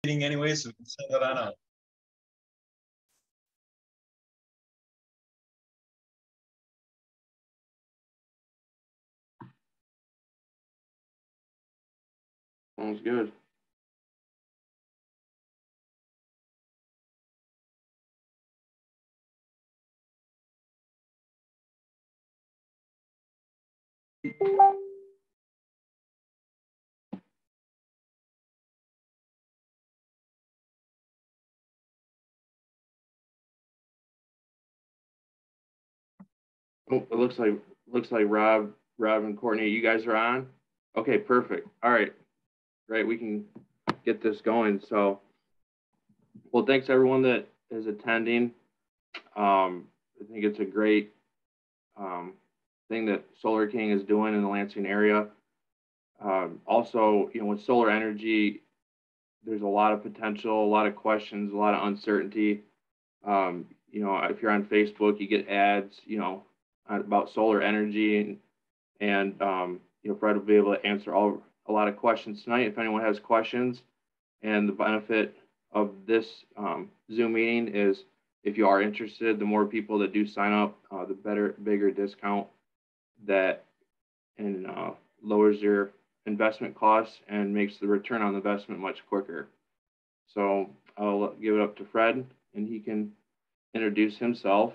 anyway, so we can send that on out. Sounds good. Oh, it looks like Rob and Courtney, you guys are on. Okay, perfect. All right, great. We can get this going. So, well, thanks everyone that is attending. I think it's a great thing that Solar King is doing in the Lansing area. Also, with solar energy, there's a lot of potential, a lot of questions, a lot of uncertainty. If you're on Facebook, you get ads, about solar energy, and Fred will be able to answer a lot of questions tonight if anyone has questions. And the benefit of this Zoom meeting is if you are interested, the more people that do sign up, the bigger discount that lowers your investment costs and makes the return on investment much quicker. So I'll give it up to Fred, and he can introduce himself.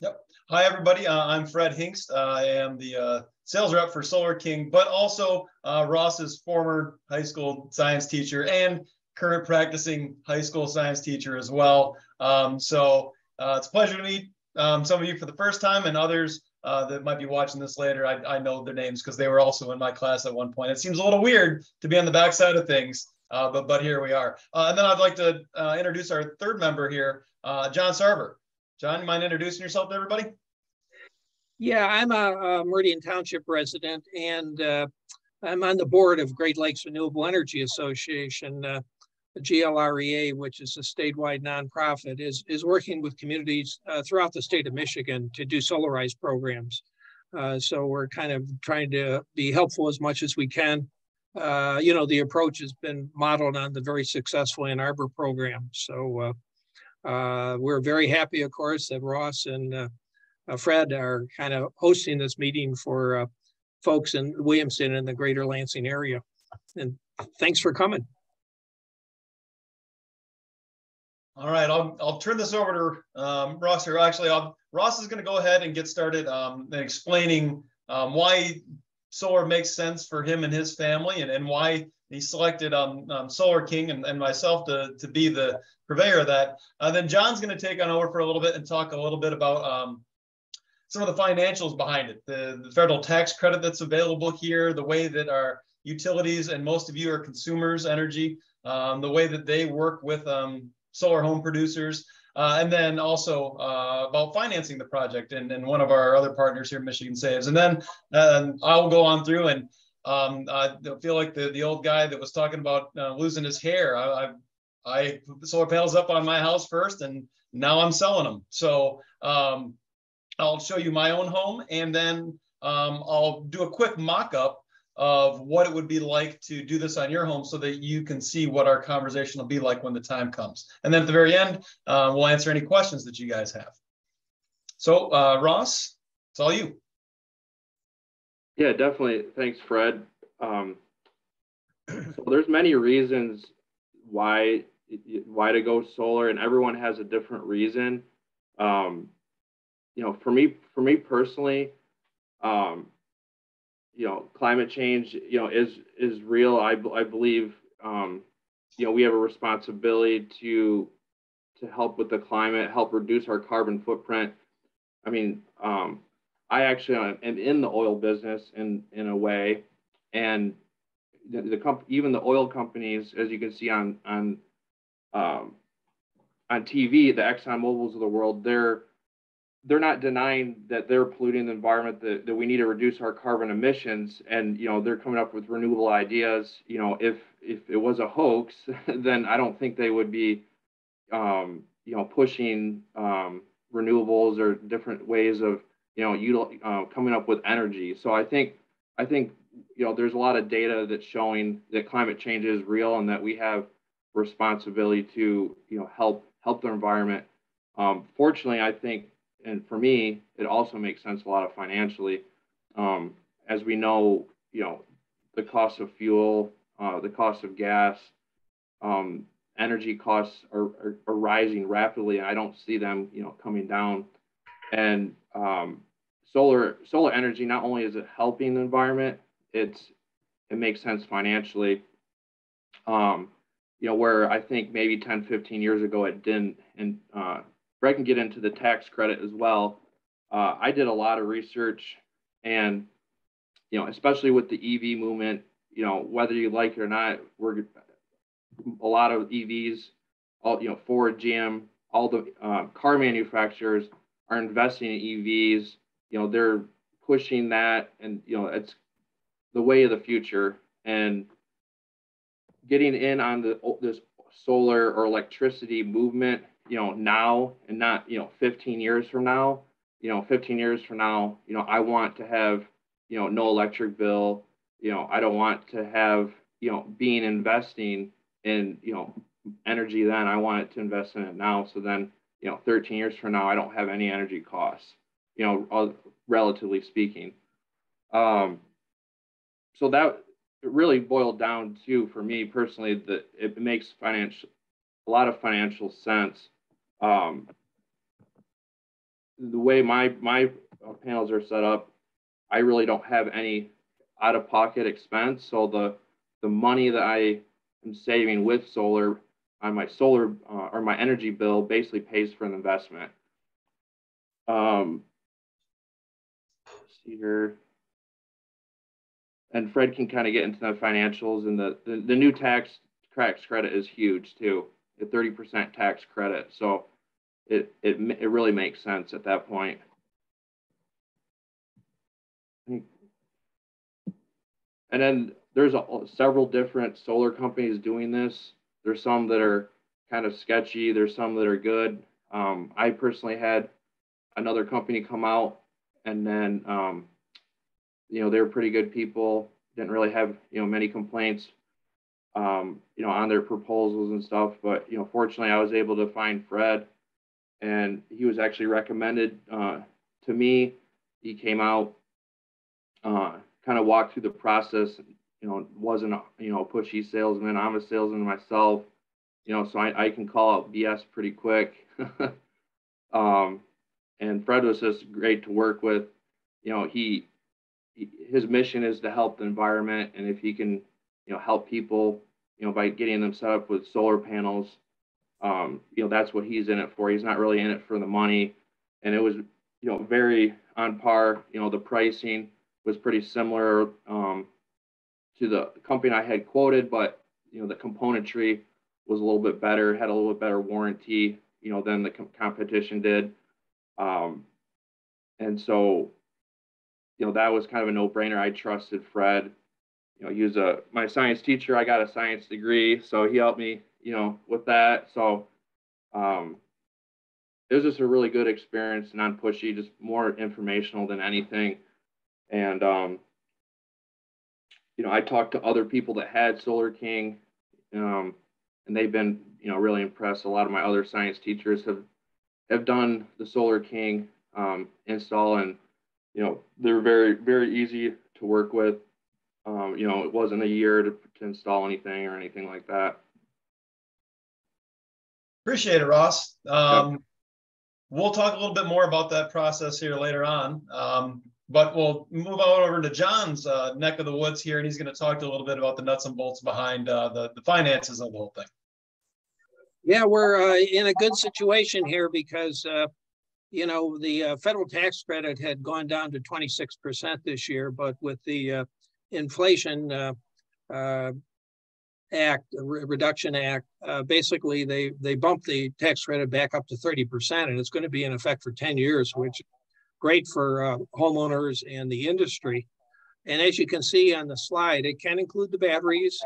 Yep. Hi, everybody. I'm Fred Hingst. I am the sales rep for Solar King, but also Ross's former high school science teacher and current practicing high school science teacher as well. So it's a pleasure to meet some of you for the first time, and others that might be watching this later. I know their names because they were also in my class at one point. It seems a little weird to be on the backside of things, but here we are. And then I'd like to introduce our third member here, John Sarver. John, you mind introducing yourself to everybody? Yeah, I'm a Meridian Township resident, and I'm on the board of Great Lakes Renewable Energy Association. The GLREA, which is a statewide nonprofit, is working with communities throughout the state of Michigan to do Solarize programs. So we're kind of trying to be helpful as much as we can. The approach has been modeled on the very successful Ann Arbor program. So we're very happy, of course, that Ross and Fred are kind of hosting this meeting for folks in Williamston and the greater Lansing area. And thanks for coming. All right, I'll turn this over to Ross here. Actually, Ross is going to go ahead and get started explaining why solar makes sense for him and his family, and why he selected Solar King and myself to be the purveyor of that. Then John's going to take on over for a little bit and talk a little bit about some of the financials behind it, the federal tax credit that's available here, the way that our utilities, and most of you are consumers energy, the way that they work with solar home producers, and then also about financing the project and one of our other partners here, Michigan Saves. And then I'll go on through, and I feel like the old guy that was talking about losing his hair. I put solar panels up on my house first, and now I'm selling them. So I'll show you my own home, and then I'll do a quick mock-up of what it would be like to do this on your home, so that you can see what our conversation will be like when the time comes. And then at the very end, we'll answer any questions that you guys have. So Ross, it's all you. Yeah, definitely. Thanks, Fred. So there's many reasons why to go solar, and everyone has a different reason. For me personally, climate change, is real. I believe, we have a responsibility to help with the climate, help reduce our carbon footprint. I mean, I actually am in the oil business in a way, and even the oil companies, as you can see on TV, the Exxon Mobils of the world, they're not denying that they're polluting the environment, that we need to reduce our carbon emissions, and they're coming up with renewable ideas. If it was a hoax, then I don't think they would be pushing renewables or different ways of coming up with energy. So I think there's a lot of data that's showing that climate change is real, and that we have responsibility to, help the environment. Fortunately, I think, and for me, it also makes sense a lot of financially. As we know, the cost of fuel, the cost of gas, energy costs are rising rapidly, and I don't see them, coming down. And solar energy, not only is it helping the environment, it makes sense financially. Where I think maybe 10, 15 years ago it didn't. And Brett can get into the tax credit as well. I did a lot of research, and especially with the EV movement, whether you like it or not, a lot of EVs, all Ford, GM, all the car manufacturers are investing in EVs. They're pushing that, and it's the way of the future. And getting in on this solar or electricity movement, now, and not 15 years from now. 15 years from now, I want to have no electric bill. I don't want to have being investing in energy then. I want it to invest in it now. So then 13 years from now, I don't have any energy costs, relatively speaking. So that it really boiled down to, for me personally, that it makes a lot of financial sense. The way my panels are set up, I really don't have any out-of-pocket expense. So the money that I am saving with solar on my solar or my energy bill basically pays for an investment. Let's see here. And Fred can kind of get into the financials, and the new tax credit is huge too, the 30% tax credit. So it really makes sense at that point. And then there's several different solar companies doing this. There's some that are kind of sketchy. There's some that are good. I personally had another company come out, and then they were pretty good people. Didn't really have many complaints on their proposals and stuff. But fortunately, I was able to find Fred, and he was actually recommended to me. He came out, kind of walked through the process. Wasn't a pushy salesman. I'm a salesman myself. So I can call out BS pretty quick. And Fred was just great to work with. His mission is to help the environment, and if he can, help people, by getting them set up with solar panels, that's what he's in it for. He's not really in it for the money. And it was, very on par. The pricing was pretty similar to the company I had quoted, but the componentry was a little bit better, had a little bit better warranty, than the competition did. And so, that was kind of a no-brainer. I trusted Fred. He was my science teacher. I got a science degree, so he helped me, with that. So it was just a really good experience, non-pushy, just more informational than anything. And I talked to other people that had Solar King, and they've been, really impressed. A lot of my other science teachers have done the Solar King install, and they're very, very easy to work with. It wasn't a year to install anything or anything like that. Appreciate it, Ross. Yep. We'll talk a little bit more about that process here later on. But we'll move on over to John's neck of the woods here, and he's going to talk a little bit about the nuts and bolts behind the finances of the whole thing. Yeah, we're in a good situation here because, the federal tax credit had gone down to 26% this year, but with the Inflation Reduction Act, basically they bumped the tax credit back up to 30%, and it's going to be in effect for 10 years, which is great for homeowners and the industry. And as you can see on the slide, it can include the batteries,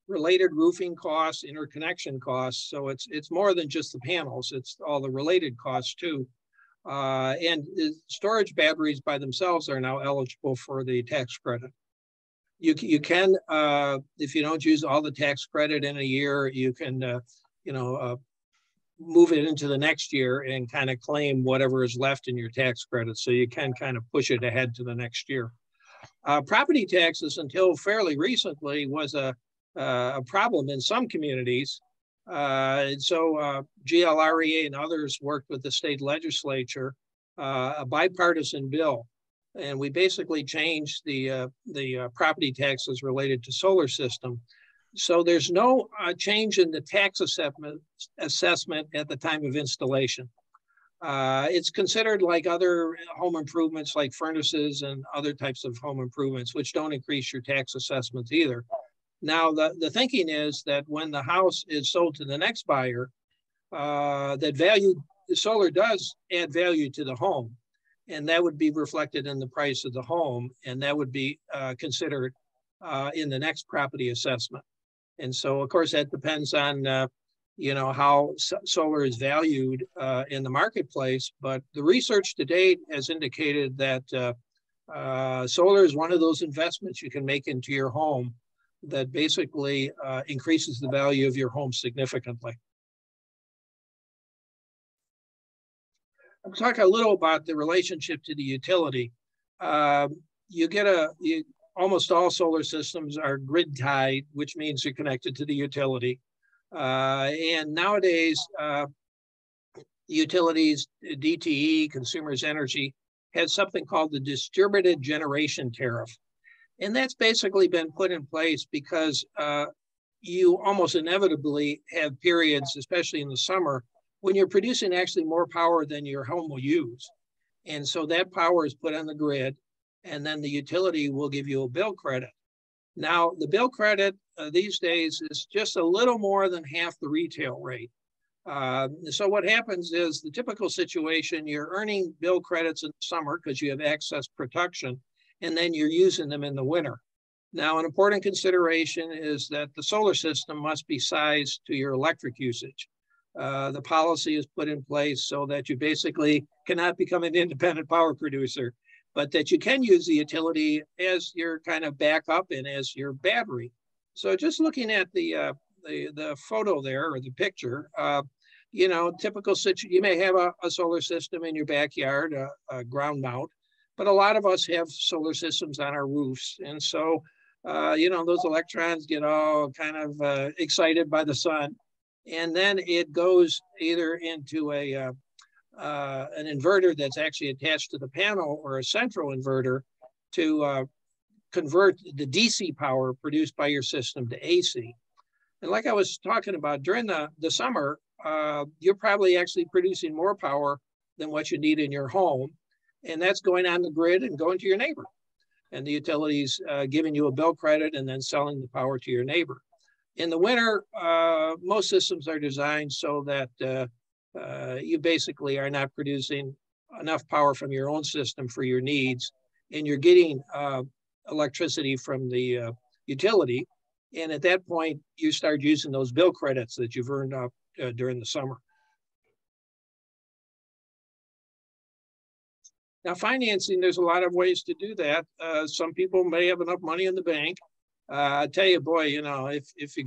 related roofing costs, interconnection costs. So it's more than just the panels, it's all the related costs too. And storage batteries by themselves are now eligible for the tax credit. You can, if you don't use all the tax credit in a year, you can, move it into the next year and kind of claim whatever is left in your tax credit. So you can kind of push it ahead to the next year. Property taxes until fairly recently was a problem in some communities. And so GLREA and others worked with the state legislature, a bipartisan bill. And we basically changed the property taxes related to solar system. So there's no change in the tax assessment at the time of installation. It's considered like other home improvements like furnaces and other types of home improvements, which don't increase your tax assessments either. Now, the thinking is that when the house is sold to the next buyer, the solar does add value to the home, and that would be reflected in the price of the home, and that would be considered in the next property assessment. And so, of course, that depends on, how solar is valued in the marketplace. But the research to date has indicated that solar is one of those investments you can make into your home that basically increases the value of your home significantly. I'll talk a little about the relationship to the utility. Almost all solar systems are grid tied, which means you're connected to the utility. And nowadays, utilities, DTE, Consumers Energy, has something called the distributed generation tariff. And that's basically been put in place because you almost inevitably have periods, especially in the summer, when you're producing actually more power than your home will use. And so that power is put on the grid, and then the utility will give you a bill credit. Now, the bill credit these days is just a little more than half the retail rate. So what happens is the typical situation, you're earning bill credits in the summer because you have excess production, and then you're using them in the winter. Now, an important consideration is that the solar system must be sized to your electric usage. The policy is put in place so that you basically cannot become an independent power producer, but that you can use the utility as your kind of backup and as your battery. So just looking at the photo there, or the picture, typical situation, you may have a solar system in your backyard, a ground mount, but a lot of us have solar systems on our roofs. And so, those electrons get all kind of excited by the sun. And then it goes either into an inverter that's actually attached to the panel, or a central inverter to convert the DC power produced by your system to AC. And like I was talking about, during the summer, you're probably actually producing more power than what you need in your home. And that's going on the grid and going to your neighbor. And the utility's giving you a bill credit and then selling the power to your neighbor. In the winter, most systems are designed so that you basically are not producing enough power from your own system for your needs, and you're getting electricity from the utility. And at that point, you start using those bill credits that you've earned up during the summer. Now, financing, there's a lot of ways to do that. Some people may have enough money in the bank. I tell you, boy, if you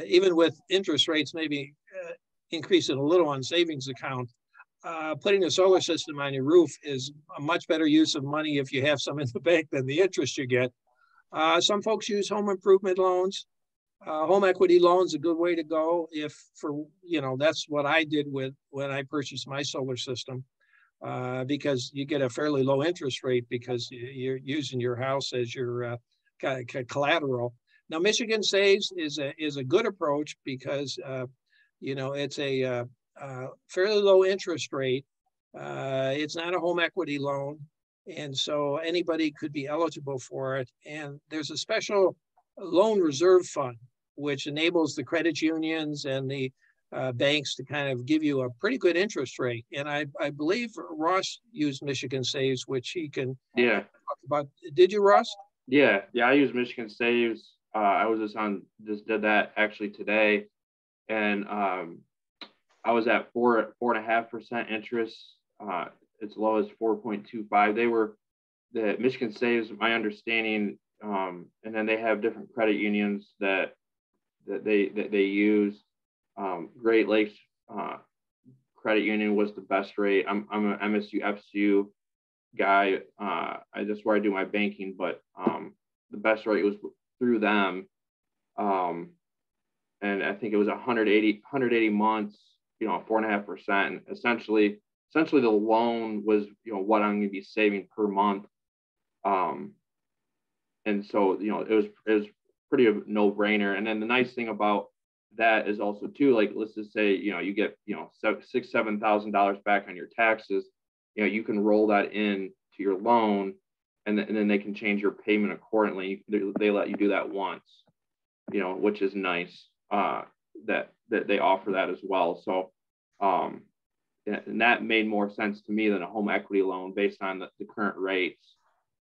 even with interest rates maybe increasing a little on savings account, putting a solar system on your roof is a much better use of money if you have some in the bank than the interest you get. Some folks use home improvement loans. Home equity loans a good way to go that's what I did when I purchased my solar system, because you get a fairly low interest rate because you're using your house as your collateral. Now, Michigan Saves is a good approach because it's a fairly low interest rate. It's not a home equity loan, and so anybody could be eligible for it. And there's a special loan reserve fund which enables the credit unions and the banks to kind of give you a pretty good interest rate. And I believe Ross used Michigan Saves, which he can talk about. Did you, Ross? Yeah, I use Michigan Saves. I was just did that actually today, and I was at 4.5% interest. As low as 4.25. The Michigan Saves, my understanding And then they have different credit unions that they use. Great Lakes Credit Union was the best rate. I'm an MSU FSU guy. That's where I do my banking, but the best rate was through them. And I think it was 180 months, 4.5%. And essentially the loan was, what I'm going to be saving per month. And so, it was pretty a no-brainer. And then the nice thing about that is also too, like, let's just say, you get, $6,000-7,000 back on your taxes, you can roll that in to your loan, and then they can change your payment accordingly. They let you do that once, which is nice, that they offer that as well. So, and that made more sense to me than a home equity loan based on the current rates.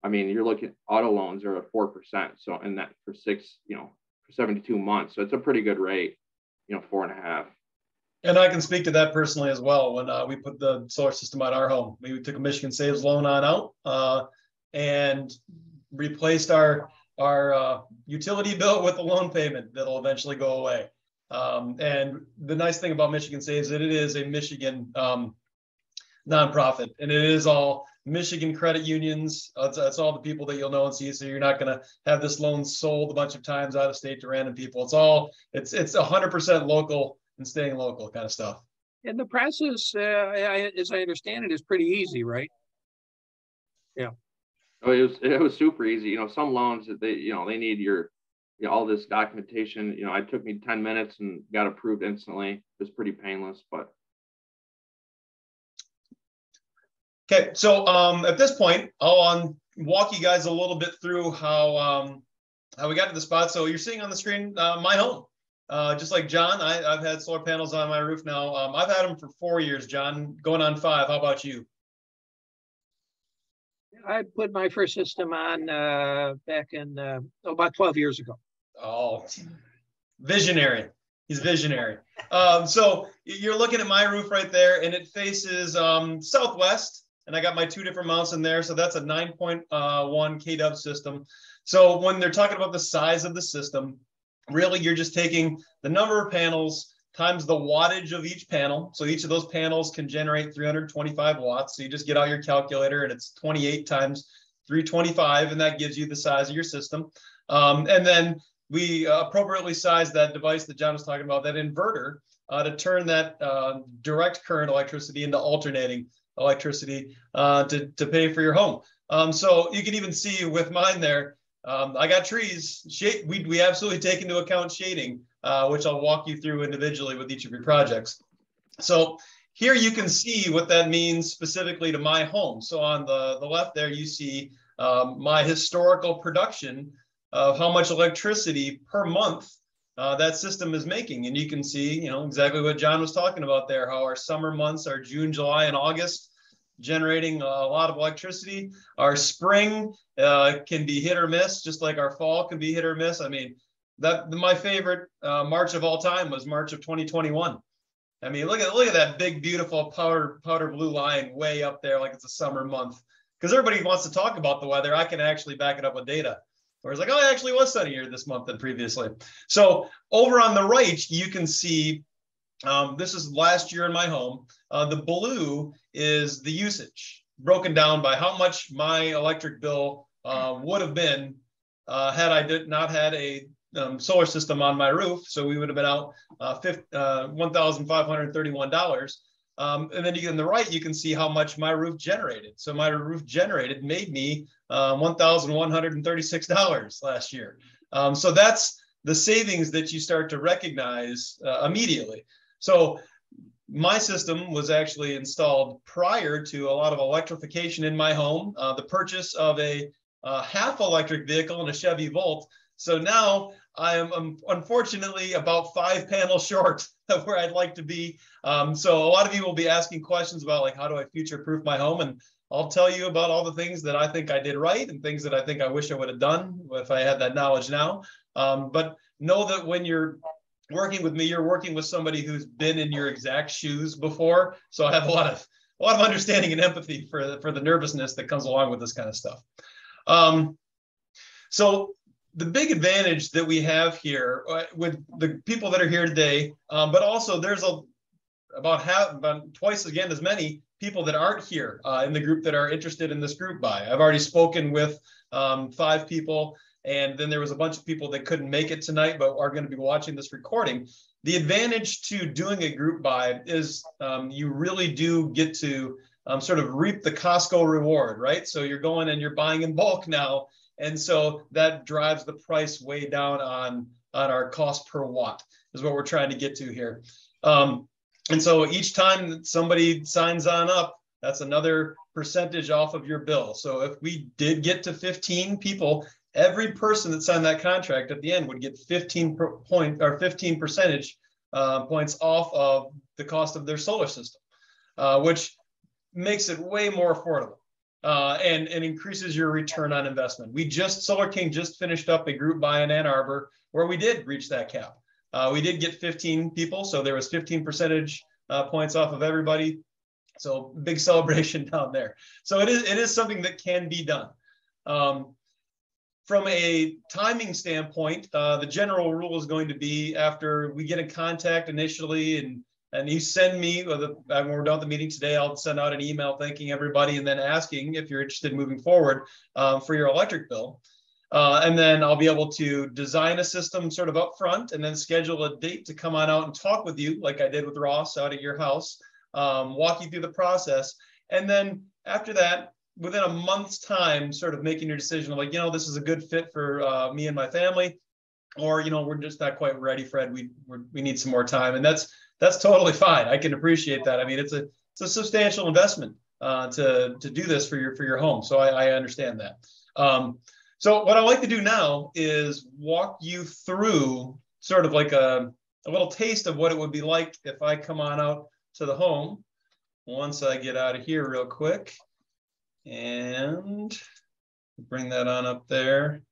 I mean, you're looking at auto loans are at 4%. So, and that for for 72 months. So it's a pretty good rate, 4.5. And I can speak to that personally as well. When we put the solar system on our home, we took a Michigan Saves loan on out and replaced our utility bill with a loan payment that'll eventually go away. And the nice thing about Michigan Saves is that it is a Michigan nonprofit, and it is all Michigan credit unions. That's all the people that you'll know and see. So you're not going to have this loan sold a bunch of times out of state to random people. It's 100% local and staying local kind of stuff. And the process, as I understand it, is pretty easy, right? Yeah. Oh, it was super easy. Some loans that they need your all this documentation. It took me 10 minutes and got approved instantly. It was pretty painless, but. Okay, so at this point, I'll walk you guys a little bit through how we got to the spot. So you're seeing on the screen my home. Just like John, I've had solar panels on my roof now. I've had them for 4 years, John, going on 5. How about you? I put my first system on back in about 12 years ago. Oh, visionary. He's visionary. So you're looking at my roof right there, and it faces southwest. And I got my 2 different mounts in there. So that's a 9.1 kW system. So when they're talking about the size of the system, really you're just taking the number of panels times the wattage of each panel. So each of those panels can generate 325 watts. So you just get out your calculator, and it's 28 times 325, and that gives you the size of your system. And then we appropriately size that device that John was talking about, that inverter, to turn that direct current electricity into alternating electricity to pay for your home. So you can even see with mine there, I got trees. We absolutely take into account shading, which I'll walk you through individually with each of your projects. So here you can see what that means specifically to my home. So on the left there, you see my historical production of how much electricity per month that system is making. And you can see, exactly what John was talking about there, how our summer months are June, July, and August, generating a lot of electricity. Our spring can be hit or miss, just like our fall can be hit or miss. I mean, my favorite March of all time was March of 2021. I mean, look at that big, beautiful powder blue line way up there, like it's a summer month. Because everybody wants to talk about the weather. I can actually back it up with data. Where it's like, oh, it actually was sunnier this month than previously. So over on the right, you can see, this is last year in my home. The blue is the usage, broken down by how much my electric bill would have been had I not had a solar system on my roof. So we would have been out $1,531. And then you get on the right, you can see how much my roof generated. So my roof made me $1,136 last year. So that's the savings that you start to recognize immediately. So my system was actually installed prior to a lot of electrification in my home, the purchase of a half electric vehicle and a Chevy Volt. So now I am unfortunately about 5 panels short of where I'd like to be. So a lot of you will be asking questions about, like, how do I future-proof my home? And I'll tell you about all the things that I think I did right and things that I think I wish I would have done if I had that knowledge now. But know that when you're working with me, you're working with somebody who's been in your exact shoes before. So I have a lot of understanding and empathy for the nervousness that comes along with this kind of stuff. So the big advantage that we have here with the people that are here today, but also there's about twice again as many people that aren't here in the group that are interested in this group buy. I've already spoken with 5 people, and then there was a bunch of people that couldn't make it tonight, but are going to be watching this recording. The advantage to doing a group buy is you really do get to sort of reap the Costco reward, right? So you're going and you're buying in bulk now. And so that drives the price way down on our cost per watt is what we're trying to get to here. And so each time that somebody signs on up, that's another percentage off of your bill. So if we did get to 15 people, every person that signed that contract at the end would get 15 percentage points off of the cost of their solar system, which makes it way more affordable and increases your return on investment. Solar King just finished up a group buy in Ann Arbor where we did reach that cap. We did get 15 people, so there was 15 percentage points off of everybody. So big celebration down there. So it is something that can be done. From a timing standpoint, the general rule is going to be after we get in contact initially and you send me, when we're done with the meeting today, I'll send out an email thanking everybody and then asking if you're interested in moving forward for your electric bill. And then I'll be able to design a system sort of up front and then schedule a date to come on out and talk with you like I did with Ross out at your house, walk you through the process. And then after that, within a month's time, sort of making your decision of like, this is a good fit for me and my family, or, we're just not quite ready, Fred. We need some more time. And that's totally fine. I can appreciate that. I mean, it's a substantial investment to do this for your home. So I understand that. So what I'd like to do now is walk you through sort of like a little taste of what it would be like if I come on out to the home once I get out of here real quick and bring that on up there.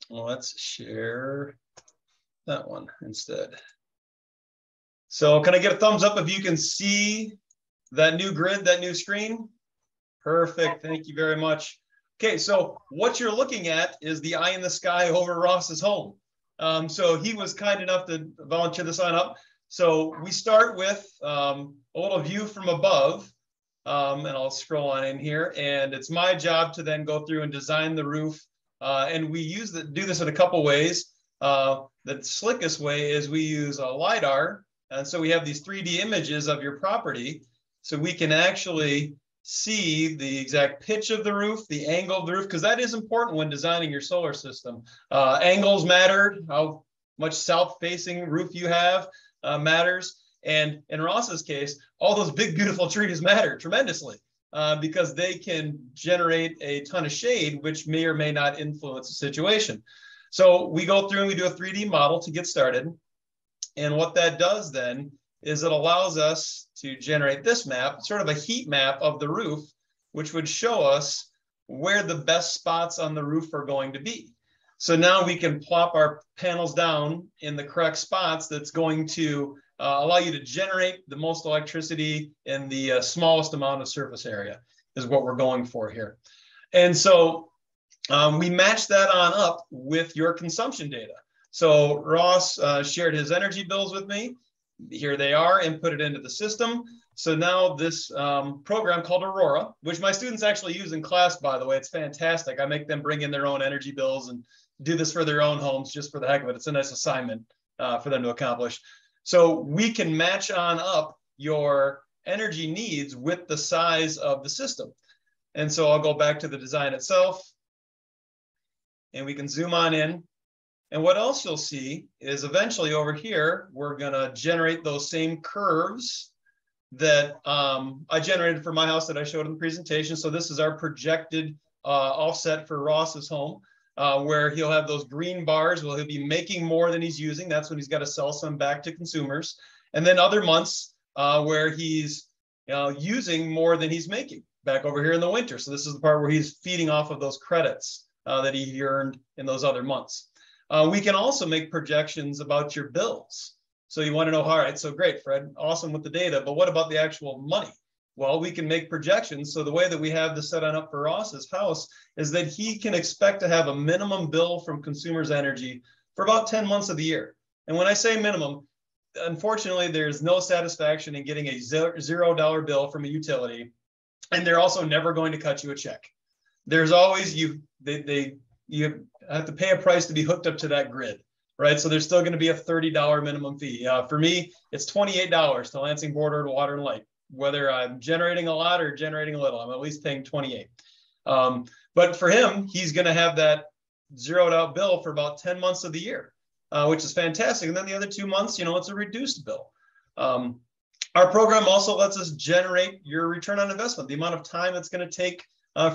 Let's share that one instead. So can I get a thumbs up if you can see that new grid, that new screen? Perfect. Thank you very much. Okay, so what you're looking at is the eye in the sky over Ross's home. So he was kind enough to volunteer to sign up. So we start with a little view from above, and I'll scroll on in here. And it's my job to then go through and design the roof. And we do this in a couple ways. The slickest way is we use a LiDAR. And so we have these 3D images of your property. So we can actually see the exact pitch of the roof, the angle of the roof, because that is important when designing your solar system. Angles matter, how much south-facing roof you have matters. And in Ross's case, all those big, beautiful trees matter tremendously because they can generate a ton of shade, which may or may not influence the situation. So we go through and we do a 3D model to get started. And what that does then is it allows us to generate this map, sort of a heat map of the roof, which would show us where the best spots on the roof are going to be. So now we can plop our panels down in the correct spots that's going to allow you to generate the most electricity in the smallest amount of surface area is what we're going for here. And so we match that on up with your consumption data. So Ross shared his energy bills with me. Here they are, input it into the system. So now this program called Aurora, which my students actually use in class, by the way, it's fantastic. I make them bring in their own energy bills and do this for their own homes just for the heck of it. It's a nice assignment for them to accomplish. So we can match on up your energy needs with the size of the system. And so I'll go back to the design itself and we can zoom on in. And what else you'll see is eventually over here, we're gonna generate those same curves that I generated for my house that I showed in the presentation. So this is our projected offset for Ross's home, where he'll have those green bars where he'll be making more than he's using. That's when he's got to sell some back to consumers. And then other months where he's using more than he's making back over here in the winter. So this is the part where he's feeding off of those credits that he earned in those other months. We can also make projections about your bills. So you want to know, all right, so great, Fred, awesome with the data, but what about the actual money? Well, we can make projections. So the way that we have this set on up for Ross's house is that he can expect to have a minimum bill from Consumers Energy for about 10 months of the year. And when I say minimum, unfortunately, there's no satisfaction in getting a $0 bill from a utility. And they're also never going to cut you a check. There's always, you have to pay a price to be hooked up to that grid, right? So there's still going to be a $30 minimum fee. For me, it's $28 to Lansing Board of Water and Light. Whether I'm generating a lot or generating a little, I'm at least paying 28. But for him, he's going to have that zeroed out bill for about 10 months of the year, which is fantastic. And then the other 2 months, it's a reduced bill. Our program also lets us generate your return on investment, the amount of time it's going to take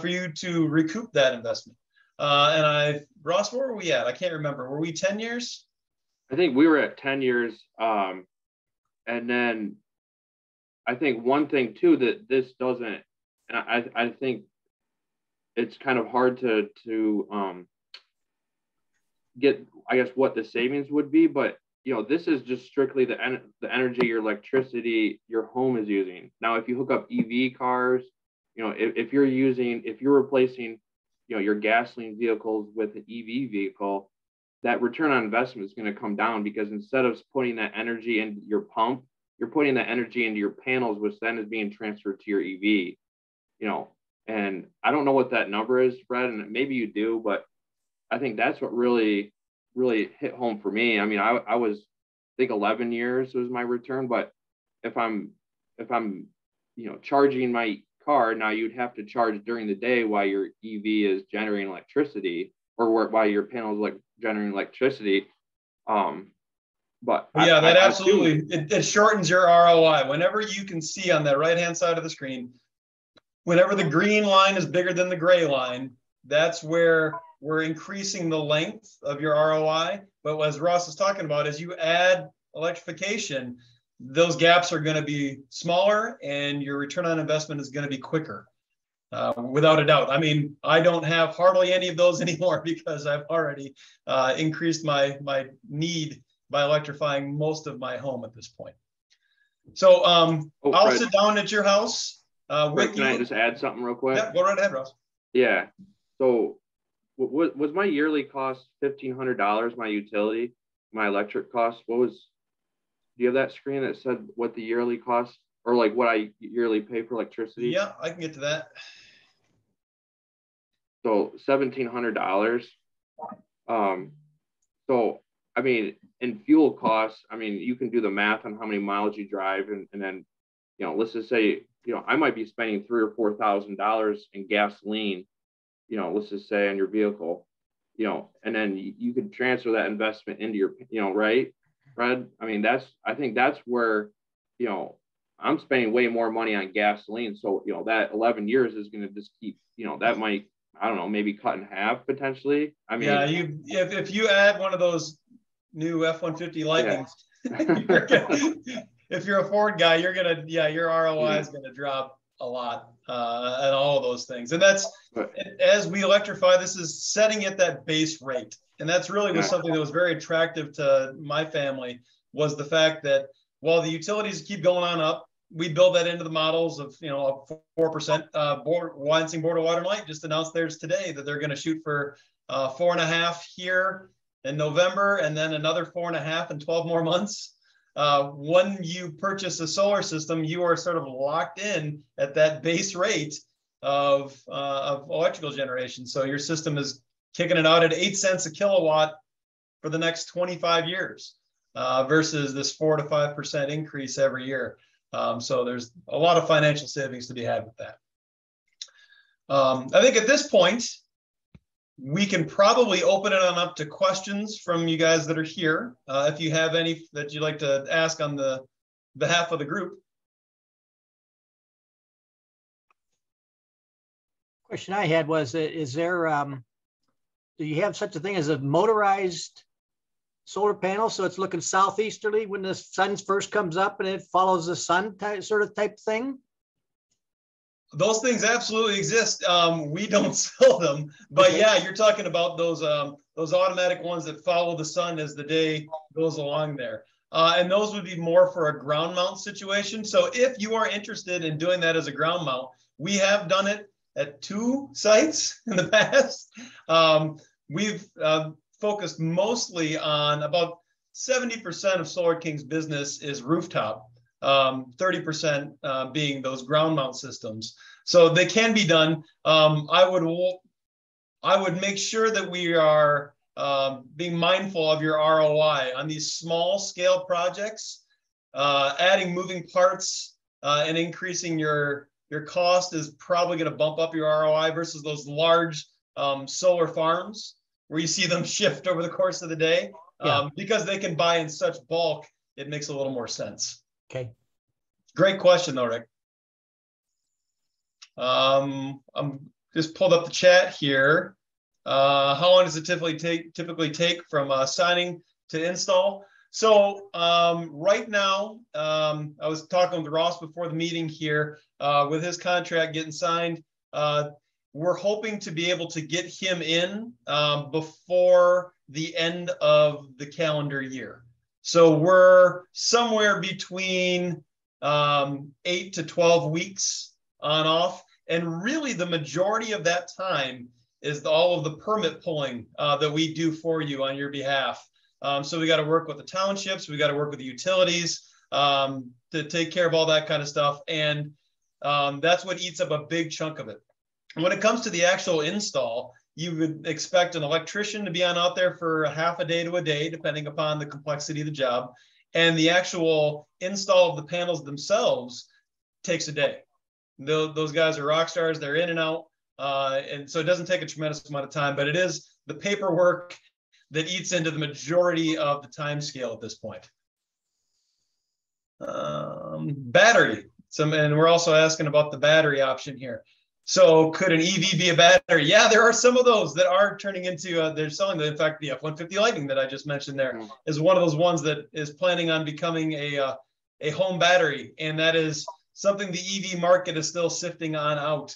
for you to recoup that investment. Ross, where were we at? I can't remember. Were we 10 years? I think we were at 10 years. And then I think one thing too that this doesn't, and I think it's kind of hard to get, I guess, what the savings would be, but this is just strictly the energy, your electricity, your home is using. Now, if you hook up EV cars, if you're replacing, your gasoline vehicles with an EV vehicle, that return on investment is going to come down, because instead of putting that energy into your pump, you're putting that energy into your panels, which then is being transferred to your EV, and I don't know what that number is, Fred, and maybe you do, but I think that's what really hit home for me. I mean, I was, I think 11 years was my return, but if I'm charging my car, now you'd have to charge during the day while your EV is generating electricity, or while your panel is generating electricity. But yeah, that absolutely, it shortens your ROI. Whenever you can see on that right-hand side of the screen, whenever the green line is bigger than the gray line, that's where we're increasing the length of your ROI. But as Ross is talking about, as you add electrification, those gaps are going to be smaller and your return on investment is going to be quicker, without a doubt. I mean, I don't have hardly any of those anymore because I've already increased my need by electrifying most of my home at this point. So I'll sit down at your house. Fred, can I just add something real quick? Yeah, go right ahead, Ross. Yeah. So was my yearly cost $1,500, my utility, my electric cost? Do you have that screen that said what the yearly cost, or what I yearly pay for electricity? Yeah, I can get to that. So $1,700. So, I mean, in fuel costs, I mean, you can do the math on how many miles you drive, and then, let's just say, I might be spending $3,000 or $4,000 in gasoline, let's just say, on your vehicle, and then you can transfer that investment into your, right, Fred? I mean, I think that's where, I'm spending way more money on gasoline. So, that 11 years is going to just keep, that might, I don't know, maybe cut in half potentially. I mean, yeah, if you add one of those new F-150 Lightnings, yeah. If you're a Ford guy, your ROI is going to drop a lot and all of those things. And that's, as we electrify, this is setting at that base rate. And that's really was something that was very attractive to my family, was the fact that while the utilities keep going on up, we build that into the models of, 4%. Lansing Board of Water and Light just announced theirs today that they're going to shoot for 4.5 here in November, and then another 4.5 in 12 more months. When you purchase a solar system, you are sort of locked in at that base rate of electrical generation. So your system is kicking it out at 8 cents a kilowatt for the next 25 years versus this 4 to 5% increase every year. So there's a lot of financial savings to be had with that. I think at this point, we can probably open it on up to questions from you guys that are here. If you have any that you'd like to ask on the behalf of the group. Question I had was, is there, do you have such a thing as a motorized solar panel? So it's looking southeasterly when the sun first comes up and it follows the sun type thing? Those things absolutely exist. We don't sell them, but okay. Yeah, you're talking about those automatic ones that follow the sun as the day goes along there. And those would be more for a ground mount situation. So if you are interested in doing that as a ground mount, we have done it at 2 sites in the past. We've focused mostly on about 70% of Solar King's business is rooftop, 30% being those ground mount systems. So they can be done. I would make sure that we are being mindful of your ROI on these small scale projects. Adding moving parts and increasing your cost is probably going to bump up your ROI versus those large solar farms where you see them shift over the course of the day. Because they can buy in such bulk, it makes a little more sense. Okay. Great question though, Rick. I'm just pulled up the chat here. How long does it typically take from signing to install? So right now, I was talking with Ross before the meeting here with his contract getting signed. We're hoping to be able to get him in before the end of the calendar year. So we're somewhere between 8 to 12 weeks on off. And really the majority of that time is all of the permit pulling that we do for you on your behalf. So we got to work with the townships, we got to work with the utilities to take care of all that kind of stuff. And that's what eats up a big chunk of it. When it comes to the actual install, you would expect an electrician to be out there for a half a day to a day, depending upon the complexity of the job. And the actual install of the panels themselves takes a day. Those guys are rock stars. They're in and out. And so it doesn't take a tremendous amount of time, but it is the paperwork that eats into the majority of the time scale at this point. Battery. And we're also asking about the battery option here. So could an EV be a battery? Yeah, there are some of those that are turning into, they're selling them. In fact, the F-150 Lightning that I just mentioned there is one of those ones that is planning on becoming a home battery. And that is something the EV market is still sifting on out.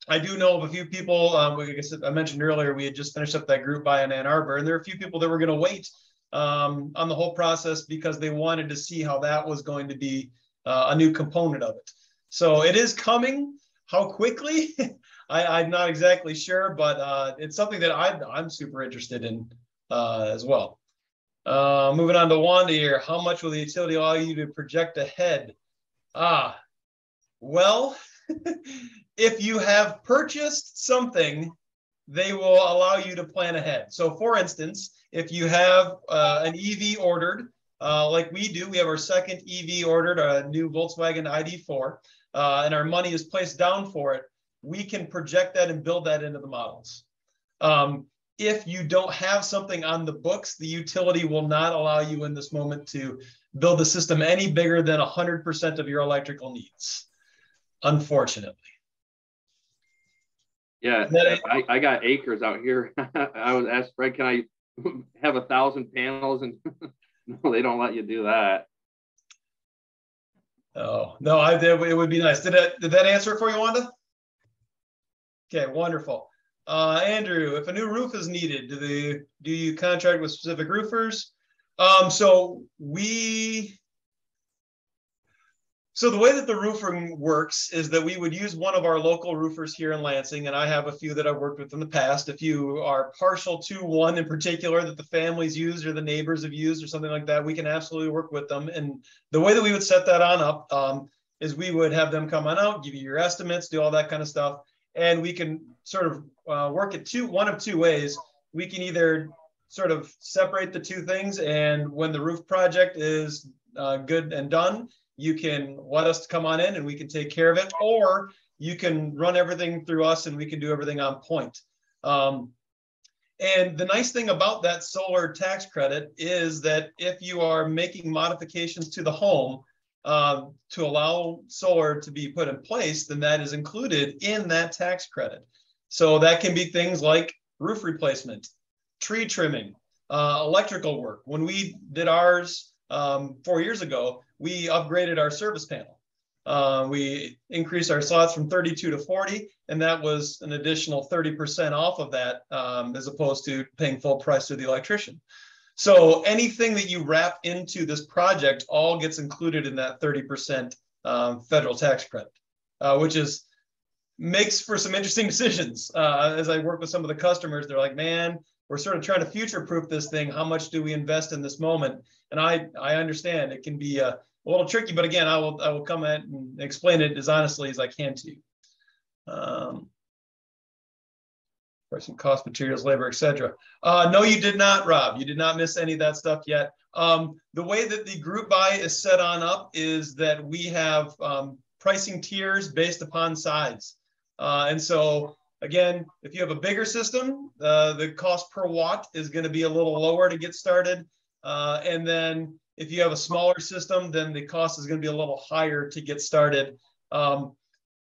I do know of a few people, like I mentioned earlier, we had just finished up that group buy in Ann Arbor, and there are a few people that were going to wait on the whole process because they wanted to see how that was going to be a new component of it. So it is coming. How quickly? I'm not exactly sure, but it's something that I'm super interested in as well. Moving on to Wanda here. How much will the utility allow you to project ahead? Well, if you have purchased something, they will allow you to plan ahead. So for instance, if you have an EV ordered, like we do, we have our second EV ordered, a new Volkswagen ID4, and our money is placed down for it, we can project that and build that into the models. If you don't have something on the books, the utility will not allow you in this moment to build the system any bigger than 100% of your electrical needs, unfortunately. Yeah, I got acres out here. I was asked Fred, can I have 1,000 panels? And no, they don't let you do that. Oh, no, it would be nice. Did that answer it for you, Wanda? Okay, wonderful. Andrew, if a new roof is needed, do you contract with specific roofers? So the way that the roofing works is that we would use one of our local roofers here in Lansing, and I have a few that I've worked with in the past. If you are partial to one in particular that the families used or the neighbors have used or something like that, we can absolutely work with them. And the way that we would set that on up is we would have them come on out, give you your estimates, do all that kind of stuff. And we can sort of work it one of two ways. We can either sort of separate the two things, and when the roof project is good and done, you can let us come on in and we can take care of it, or you can run everything through us and we can do everything on point. And the nice thing about that solar tax credit is that if you are making modifications to the home to allow solar to be put in place, then that is included in that tax credit. So that can be things like roof replacement, tree trimming, electrical work. When we did ours 4 years ago, we upgraded our service panel. We increased our slots from 32 to 40, and that was an additional 30% off of that, as opposed to paying full price to the electrician. So anything that you wrap into this project all gets included in that 30% federal tax credit, which makes for some interesting decisions. As I work with some of the customers, they're like, man, we're sort of trying to future-proof this thing. How much do we invest in this moment? And I understand it can be a little tricky, but again, I will come in and explain it as honestly as I can to you. Some cost, materials, labor, etc. No, you did not, Rob. You did not miss any of that stuff yet. The way that the group buy is set on up is that we have pricing tiers based upon size. And so, again, if you have a bigger system, the cost per watt is going to be a little lower to get started. And then if you have a smaller system, then the cost is going to be a little higher to get started.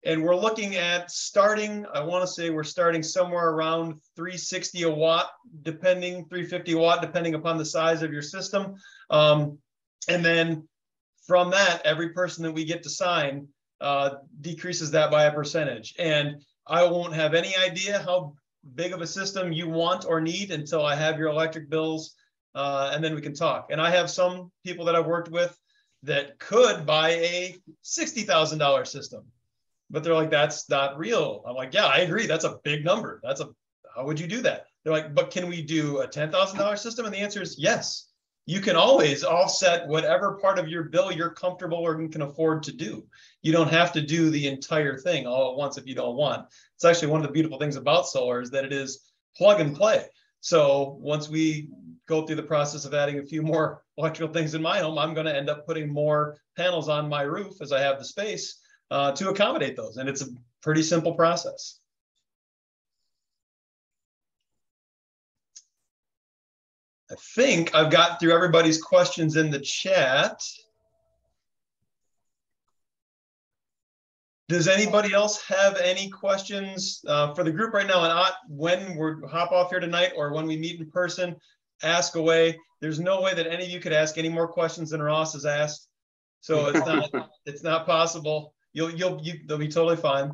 And we're looking at starting, I want to say we're starting somewhere around 360 a watt, 350 a watt, depending upon the size of your system. And then from that, every person that we get to sign decreases that by a percentage. And I won't have any idea how big of a system you want or need until I have your electric bills, and then we can talk. And I have some people that I've worked with that could buy a $60,000 system. But they're like, that's not real. I'm like, yeah, I agree. That's a big number. How would you do that? They're like, but can we do a $10,000 system? And the answer is yes. You can always offset whatever part of your bill you're comfortable or can afford to do. You don't have to do the entire thing all at once if you don't want. It's actually one of the beautiful things about solar is that it is plug and play. So once we go through the process of adding a few more electrical things in my home, I'm going to end up putting more panels on my roof as I have the space to accommodate those. And it's a pretty simple process. I think I've got through everybody's questions in the chat. Does anybody else have any questions for the group right now? And when we hop off here tonight or when we meet in person, ask away. There's no way that any of you could ask any more questions than Ross has asked. So it's not possible. They'll be totally fine.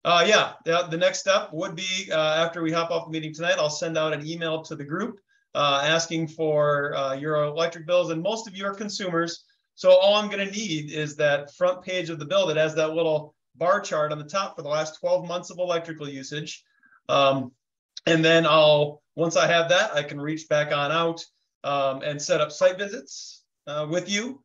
The next step would be after we hop off the meeting tonight, I'll send out an email to the group asking for your electric bills, and most of you are consumers. So all I'm going to need is that front page of the bill that has that little bar chart on the top for the last 12 months of electrical usage. And then once I have that, I can reach back on out and set up site visits with you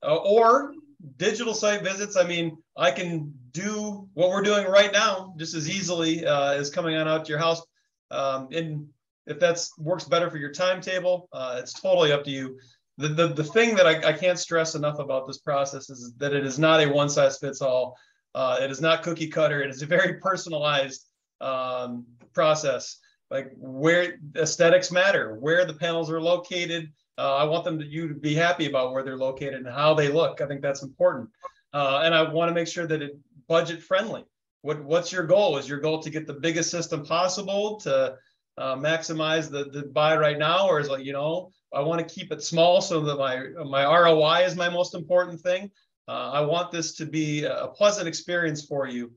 or digital site visits. I mean, I can do what we're doing right now just as easily as coming on out to your house. And if that works better for your timetable, it's totally up to you. The thing that I can't stress enough about this process is that it is not a one size fits all. It is not cookie cutter. It is a very personalized process. Like where aesthetics matter, where the panels are located. I want you to be happy about where they're located and how they look. I think that's important. And I want to make sure that it's budget friendly. What's your goal? Is your goal to get the biggest system possible to maximize the buy right now? Or is like, I want to keep it small so that my ROI is my most important thing. I want this to be a pleasant experience for you.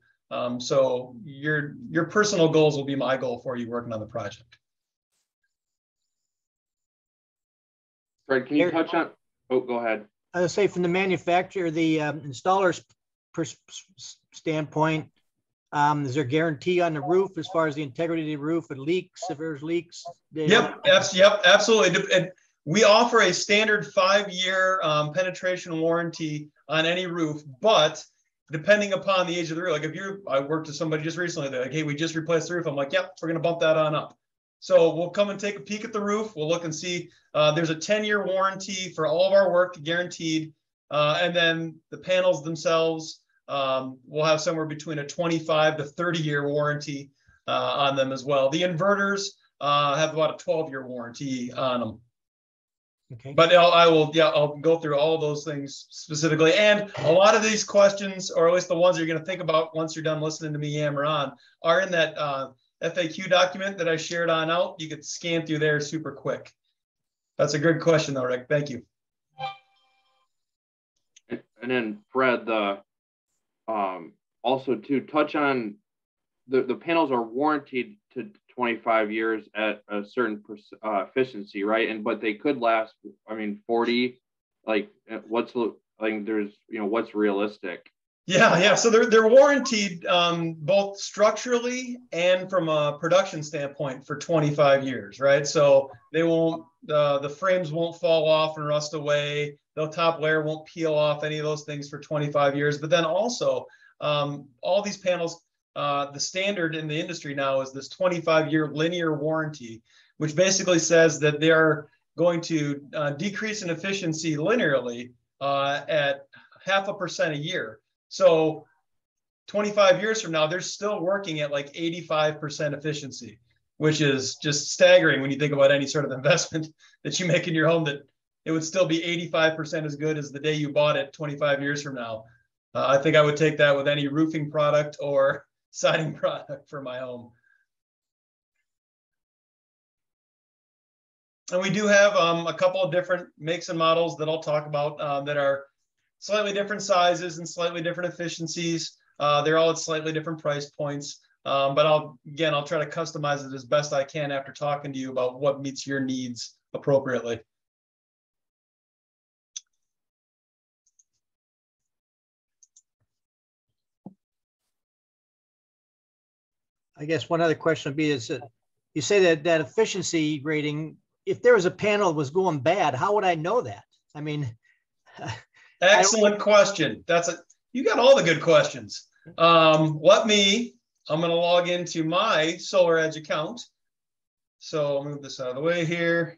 So your personal goals will be my goal for you working on the project. Fred, can you touch on? Oh, go ahead. I would say from the manufacturer, the installer's standpoint, is there a guarantee on the roof as far as the integrity of the roof? If it leaks, if there's leaks? Yep, absolutely. And we offer a standard 5-year penetration warranty on any roof, but depending upon the age of the roof, like I worked with somebody just recently, they're like, hey, we just replaced the roof. I'm like, yep, we're going to bump that on up. So we'll come and take a peek at the roof. We'll look and see. There's a 10-year warranty for all of our work, guaranteed. And then the panels themselves, we'll have somewhere between a 25 to 30-year warranty on them as well. The inverters have about a 12-year warranty on them. Okay. But I'll go through all of those things specifically. And a lot of these questions, or at least the ones you're going to think about once you're done listening to me yammer on, are in that FAQ document that I shared on out. You could scan through there super quick. That's a good question though, Rick. Thank you. And then Fred, also to touch on the panels are warranted to 25 years at a certain efficiency, right? But they could last, I mean, 40, like what's realistic? Yeah. So they're warranted both structurally and from a production standpoint for 25 years, right? So they won't, the frames won't fall off and rust away. The top layer won't peel off, any of those things for 25 years. But then also all these panels, the standard in the industry now is this 25-year linear warranty, which basically says that they are going to decrease in efficiency linearly at 0.5% a year. So 25 years from now, they're still working at like 85% efficiency, which is just staggering when you think about any sort of investment that you make in your home, that it would still be 85% as good as the day you bought it 25 years from now. I think I would take that with any roofing product or siding product for my home. And we do have a couple of different makes and models that I'll talk about that are slightly different sizes and slightly different efficiencies. They're all at slightly different price points. But I'll try to customize it as best I can after talking to you about what meets your needs appropriately. I guess one other question would be is you say that efficiency rating, if there was a panel that was going bad, how would I know that? I mean, excellent question. You got all the good questions. I'm going to log into my SolarEdge account. So I'll move this out of the way here.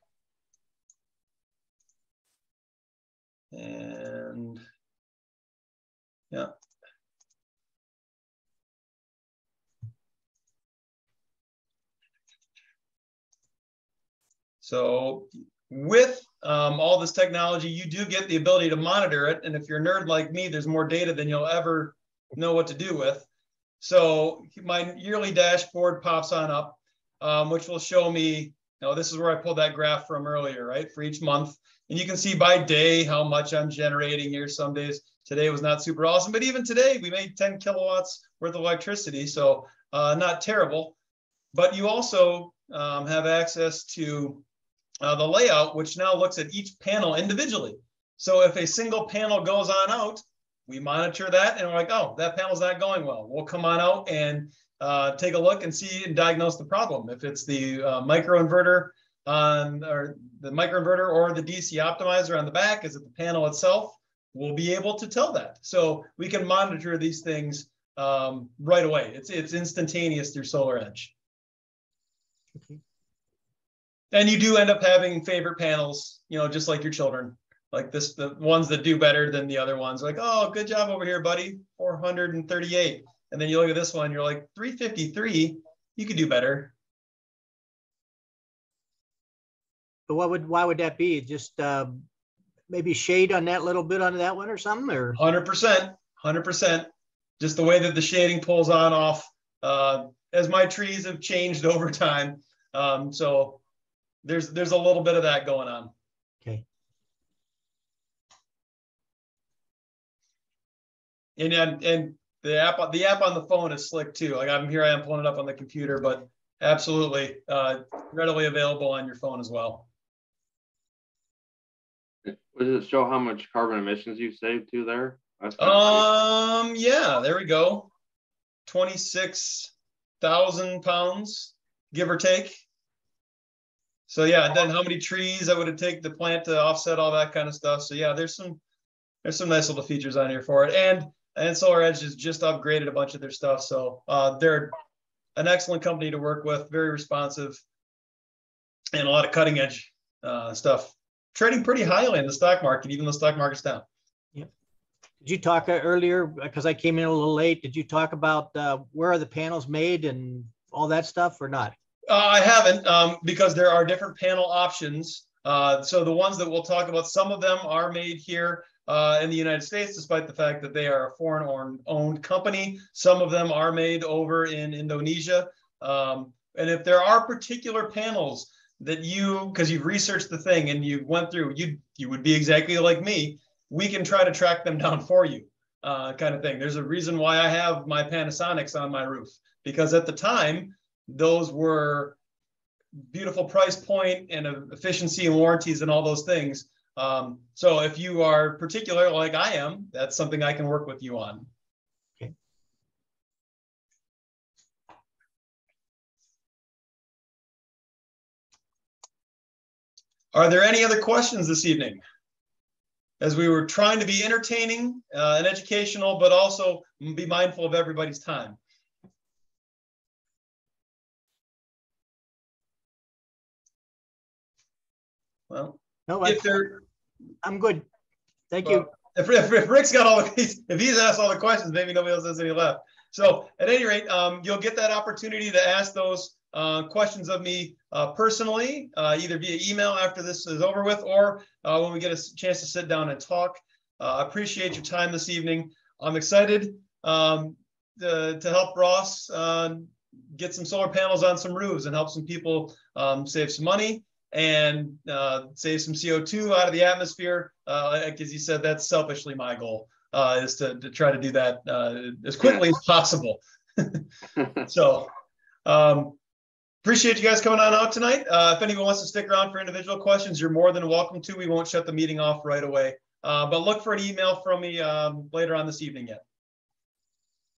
And yeah. So with all this technology, you do get the ability to monitor it. And if you're a nerd like me, there's more data than you'll ever know what to do with. So my yearly dashboard pops on up, which will show me, this is where I pulled that graph from earlier, right? For each month. And you can see by day how much I'm generating here. Some days, today was not super awesome, but even today we made 10 kilowatts worth of electricity. So not terrible, but you also have access to the layout, which now looks at each panel individually. So if a single panel goes on out, we monitor that and we're like, oh, that panel's not going well. We'll come on out and take a look and see and diagnose the problem. If it's the microinverter or the DC optimizer on the back, is it the panel itself? We'll be able to tell that. So we can monitor these things right away. It's instantaneous through SolarEdge. Okay. And you do end up having favorite panels, just like your children, like this, the ones that do better than the other ones. Like, oh, good job over here, buddy, 438. And then you look at this one, you're like 353. You could do better. But why would that be? Just maybe shade on that little bit on that one or something, or 100%. Just the way that the shading pulls on off as my trees have changed over time. So there's a little bit of that going on. Okay. And the app on the phone is slick too. Like I am pulling it up on the computer, but absolutely readily available on your phone as well. Does it show how much carbon emissions you saved too there? Yeah, there we go. 26,000 pounds, give or take. So yeah, and then how many trees that would it take the plant to offset all that kind of stuff. So yeah, there's some nice little features on here for it. And SolarEdge has just upgraded a bunch of their stuff. So they're an excellent company to work with, very responsive, and a lot of cutting edge stuff. Trading pretty highly in the stock market, even though the stock market's down. Yep. Did you talk earlier, because I came in a little late, did you talk about where are the panels made and all that stuff or not? I haven't, because there are different panel options. So the ones that we'll talk about, some of them are made here in the United States, despite the fact that they are a foreign-owned company. Some of them are made over in Indonesia. And if there are particular panels that because you've researched the thing and you went through, you would be exactly like me, we can try to track them down for you, kind of thing. There's a reason why I have my Panasonics on my roof, because at the time, those were beautiful price point and efficiency and warranties and all those things. So if you are particular like I am, that's something I can work with you on. Okay. Are there any other questions this evening? As we were trying to be entertaining and educational, but also be mindful of everybody's time. Well, No, if there, I'm good. Thank you. If Rick's got all the, if he's asked all the questions, maybe nobody else has any left. So at any rate, you'll get that opportunity to ask those questions of me personally, either via email after this is over with, or when we get a chance to sit down and talk. I appreciate your time this evening. I'm excited to help Ross get some solar panels on some roofs and help some people save some money and save some CO2 out of the atmosphere. Like as you said, that's selfishly my goal, is to try to do that as quickly as possible. So appreciate you guys coming on out tonight. If anyone wants to stick around for individual questions, you're more than welcome to. We won't shut the meeting off right away. But look for an email from me later on this evening yet.